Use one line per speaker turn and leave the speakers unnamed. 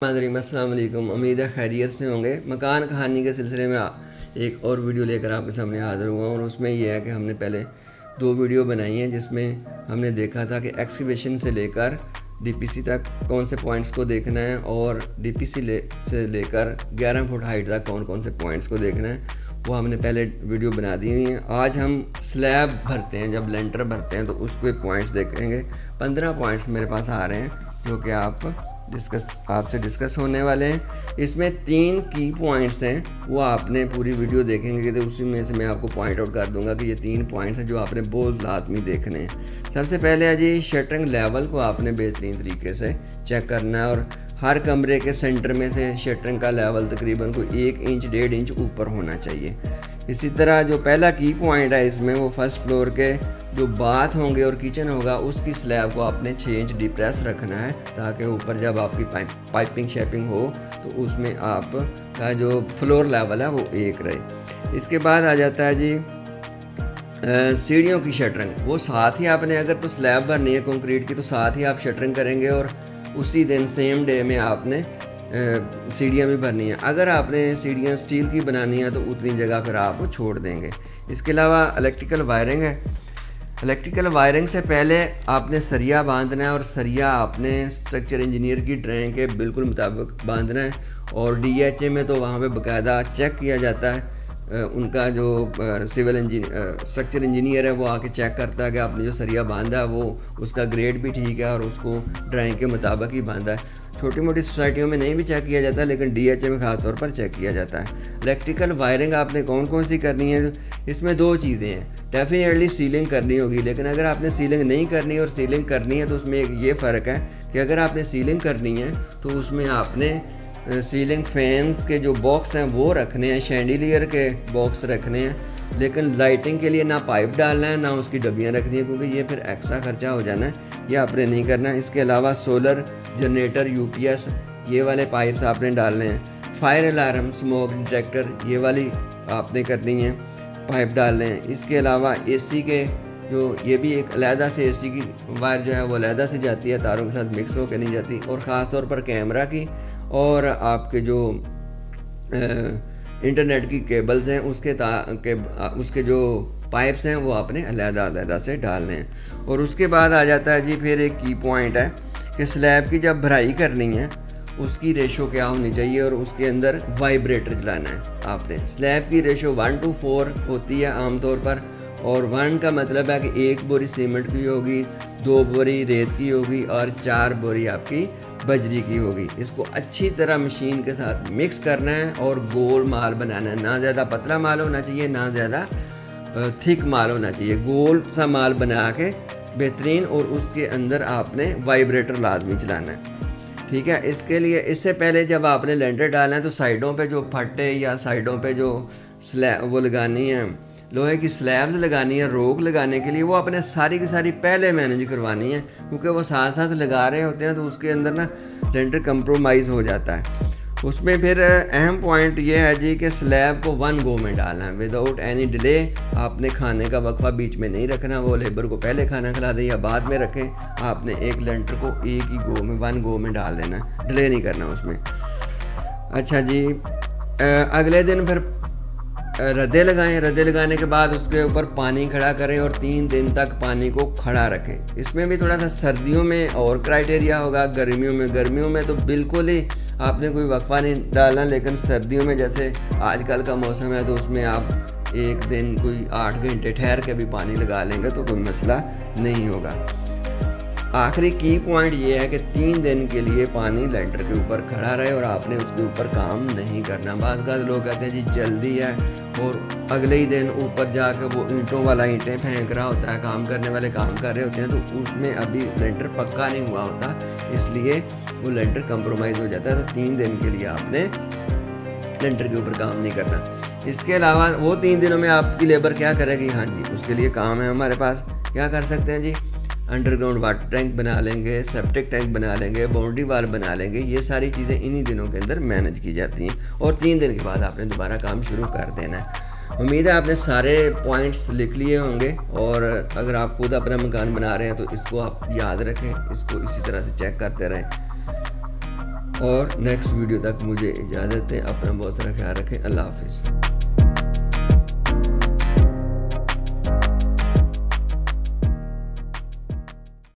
नाज़रीन अस्सलाम वालेकुम। उम्मीद है खैरियत से होंगे। मकान कहानी के सिलसिले में एक और वीडियो लेकर आपके सामने हाज़िर हुआ और उसमें यह है कि हमने पहले 2 वीडियो बनाई हैं जिसमें हमने देखा था कि एक्सकवेशन से लेकर डीपीसी तक कौन से पॉइंट्स को देखना है और डीपीसी से लेकर 11 फुट हाइट तक कौन कौन से पॉइंट्स को देखना है, वो हमने पहले वीडियो बना दी हुई हैं। आज हम स्लैब भरते हैं, जब लेंटर भरते हैं तो उसके पॉइंट्स देखेंगे। 15 पॉइंट्स मेरे पास आ रहे हैं जो कि आपसे डिस्कस होने वाले हैं। इसमें 3 की पॉइंट्स हैं, वो आपने पूरी वीडियो देखेंगे तो उसी में से मैं आपको पॉइंट आउट कर दूंगा कि ये 3 पॉइंट्स हैं जो आपने बहुत लाजमी देखने हैं। सबसे पहले है जी, शटरिंग लेवल को आपने बेहतरीन तरीके से चेक करना है और हर कमरे के सेंटर में से शटरिंग का लेवल तकरीबन कोई 1 इंच 1.5 इंच ऊपर होना चाहिए। इसी तरह जो पहला की पॉइंट है इसमें, वो फर्स्ट फ्लोर के जो बाथ होंगे और किचन होगा उसकी स्लैब को आपने 6 इंच डिप्रेस रखना है ताकि ऊपर जब आपकी पाइपिंग शेपिंग हो तो उसमें आपका जो फ्लोर लेवल है वो 1 रहे। इसके बाद आ जाता है जी सीढ़ियों की शटरिंग। वो साथ ही आपने, अगर तो स्लैब भरनी है कंक्रीट की तो साथ ही आप शटरिंग करेंगे और उसी दिन सेम डे में आपने सीढ़ियाँ भी भरनी है। अगर आपने सीढ़ियाँ स्टील की बनानी है तो उतनी जगह फिर आप छोड़ देंगे। इसके अलावा इलेक्ट्रिकल वायरिंग है। इलेक्ट्रिकल वायरिंग से पहले आपने सरिया बांधना है और सरिया आपने स्ट्रक्चर इंजीनियर की ड्राइंग के बिल्कुल मुताबिक बांधना है और DHA में तो वहाँ पे बाकायदा चेक किया जाता है। उनका जो सिविल स्ट्रक्चर इंजीनियर है वो आके चेक करता है कि आपने जो सरिया बांधा है वो उसका ग्रेड भी ठीक है और उसको ड्राइंग के मुताबिक ही बांधा है। छोटी मोटी सोसाइटियों में नहीं भी चेक किया जाता लेकिन DHA में ख़ास तौर पर चेक किया जाता है। इलेक्ट्रिकल वायरिंग आपने कौन कौन सी करनी है, इसमें 2 चीज़ें हैं। डेफिनेटली सीलिंग करनी होगी, लेकिन अगर आपने सीलिंग नहीं करनी और सीलिंग करनी है तो उसमें एक ये फ़र्क है कि अगर आपने सीलिंग करनी है तो उसमें आपने सीलिंग फैंस के जो बॉक्स हैं वो रखने हैं, शैंडिलियर के बॉक्स रखने हैं, लेकिन लाइटिंग के लिए ना पाइप डालना है ना उसकी डब्बियाँ रखनी है क्योंकि ये फिर एक्स्ट्रा खर्चा हो जाना है, ये आपने नहीं करना है। इसके अलावा सोलर जनरेटर UPS ये वाले पाइप्स आपने डालने हैं। फायर अलार्म, स्मोक डिटेक्टर ये वाली आपने करनी है, पाइप डालने हैं। इसके अलावा AC के जो ये भी एक अलहदा से AC की वायर जो है वो अलहदा से जाती है, तारों के साथ मिक्स होकर नहीं जाती। और ख़ास तौर पर कैमरा की और आपके जो इंटरनेट की केबल्स हैं उसके जो पाइप्स हैं वो आपने अलहदा से डालने हैं। और उसके बाद आ जाता है जी फिर एक की पॉइंट है कि स्लैब की जब भराई करनी है उसकी रेशो क्या होनी चाहिए और उसके अंदर वाइब्रेटर चलाना है आपने। स्लैब की रेशो 1:4 होती है आमतौर पर, और 1 का मतलब है कि 1 बोरी सीमेंट की होगी, 2 बोरी रेत की होगी और 4 बोरी आपकी बजरी की होगी। इसको अच्छी तरह मशीन के साथ मिक्स करना है और गोल माल बनाना है। ना ज़्यादा पतला माल होना चाहिए ना ज़्यादा थिक माल होना चाहिए, गोल सा माल बना के बेहतरीन, और उसके अंदर आपने वाइब्रेटर लाजमी चलाना है। ठीक है, इसके लिए इससे पहले जब आपने लेंटर डालना है तो साइडों पे जो फट्टे या साइडों पे जो स्लैब वो लगानी है, लोहे की स्लैब्स लगानी है रोक लगाने के लिए, वो अपने सारी की सारी पहले मैनेज करवानी है क्योंकि वो साथ साथ लगा रहे होते हैं तो उसके अंदर ना लेंटर कंप्रोमाइज़ हो जाता है। उसमें फिर अहम पॉइंट ये है जी कि स्लैब को 1 गो में डालना है विदाउट एनी डिले। आपने खाने का वक्फा बीच में नहीं रखना, वो लेबर को पहले खाना खिला दें या बाद में रखें, आपने एक लेंटर को एक ही गो में 1 गो में डाल देना, डिले नहीं करना उसमें। अच्छा जी, अगले दिन फिर रद्दे लगाएं। रद्दे लगाने के बाद उसके ऊपर पानी खड़ा करें और 3 दिन तक पानी को खड़ा रखें। इसमें भी थोड़ा सा सर्दियों में और क्राइटेरिया होगा, गर्मियों में तो बिल्कुल ही आपने कोई वक्फा नहीं डालना, लेकिन सर्दियों में जैसे आजकल का मौसम है तो उसमें आप एक दिन कोई 8 घंटे ठहर के भी पानी लगा लेंगे तो कोई मसला नहीं होगा। आखिरी की पॉइंट ये है कि 3 दिन के लिए पानी लेंटर के ऊपर खड़ा रहे और आपने उसके ऊपर काम नहीं करना। बाज़ लोग कहते हैं जी जल्दी है और अगले ही दिन ऊपर जाकर वो ईंटों वाला ईंटें फेंक रहा होता है, काम करने वाले काम कर रहे होते हैं तो उसमें अभी लेंटर पक्का नहीं हुआ होता, इसलिए वो लेंटर कंप्रोमाइज़ हो जाता है। तो 3 दिन के लिए आपने लेंटर के ऊपर काम नहीं करना। इसके अलावा वो 3 दिनों में आपकी लेबर क्या करेगी, हाँ जी उसके लिए काम है हमारे पास। क्या कर सकते हैं जी, अंडरग्राउंड वाटर टैंक बना लेंगे, सेप्टिक टैंक बना लेंगे, बाउंड्री वाल बना लेंगे। ये सारी चीज़ें इन्हीं दिनों के अंदर मैनेज की जाती हैं और 3 दिन के बाद आपने दोबारा काम शुरू कर देना है। उम्मीद है आपने सारे पॉइंट्स लिख लिए होंगे और अगर आप खुद अपना मकान बना रहे हैं तो इसको आप याद रखें, इसको इसी तरह से चेक करते रहें। और नेक्स्ट वीडियो तक मुझे इजाज़त दें। अपना बहुत सारा ख्याल रखें। अल्लाह हाफिज़।